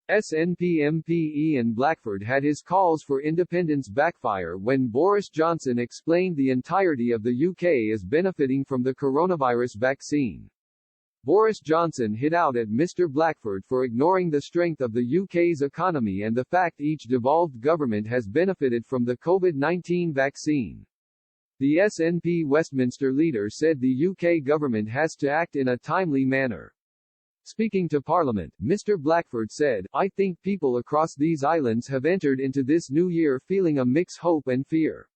SNP MP Ian Blackford had his calls for independence backfire when Boris Johnson explained the entirety of the UK is benefiting from the coronavirus vaccine. Boris Johnson hit out at Mr. Blackford for ignoring the strength of the UK's economy and the fact each devolved government has benefited from the COVID-19 vaccine. The SNP Westminster leader said the UK government has to act in a timely manner. Speaking to Parliament, Mr. Blackford said, "I think people across these islands have entered into this new year feeling a mix hope and fear.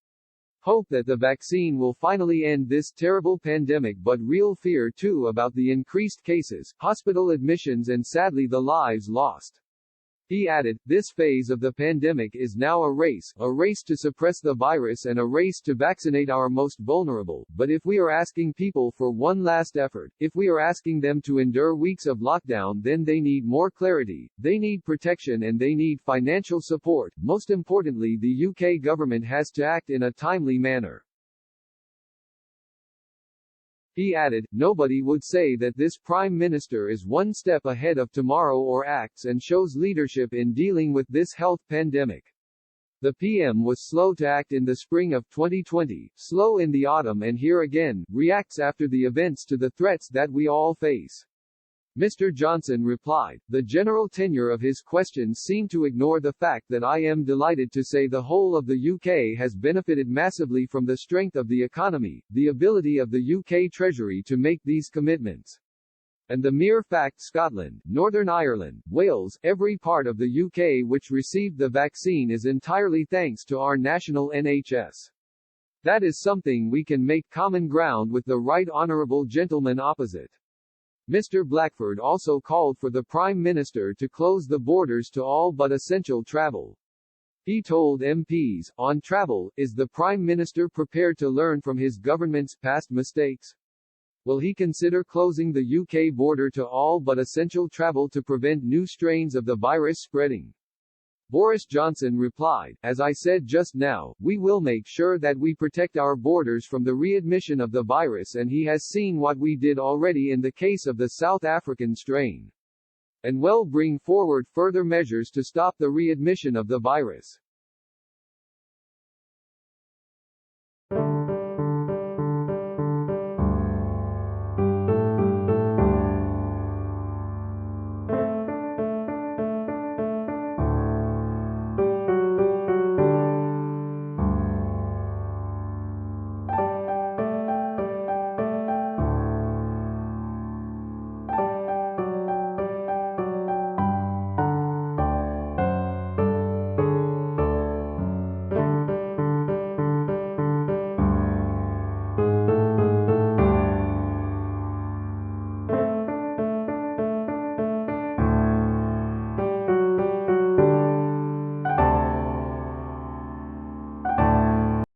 Hope that the vaccine will finally end this terrible pandemic, but real fear too about the increased cases, hospital admissions and sadly the lives lost." He added, "This phase of the pandemic is now a race to suppress the virus and a race to vaccinate our most vulnerable, but if we are asking people for one last effort, if we are asking them to endure weeks of lockdown, then they need more clarity, they need protection and they need financial support. Most importantly, the UK government has to act in a timely manner." He added, "Nobody would say that this Prime Minister is one step ahead of tomorrow or acts and shows leadership in dealing with this health pandemic. The PM was slow to act in the spring of 2020, slow in the autumn and here again, reacts after the events to the threats that we all face." Mr. Johnson replied. The general tenor of his questions seemed to ignore the fact that I am delighted to say the whole of the UK has benefited massively from the strength of the economy, the ability of the UK Treasury to make these commitments. And the mere fact Scotland, Northern Ireland, Wales, every part of the UK which received the vaccine is entirely thanks to our national NHS. That is something we can make common ground with the right honourable gentleman opposite. Mr. Blackford also called for the Prime Minister to close the borders to all but essential travel. He told MPs, on travel, is the Prime Minister prepared to learn from his government's past mistakes? Will he consider closing the UK border to all but essential travel to prevent new strains of the virus spreading? Boris Johnson replied, "As I said just now, we will make sure that we protect our borders from the readmission of the virus, and he has seen what we did already in the case of the South African strain. And will bring forward further measures to stop the readmission of the virus."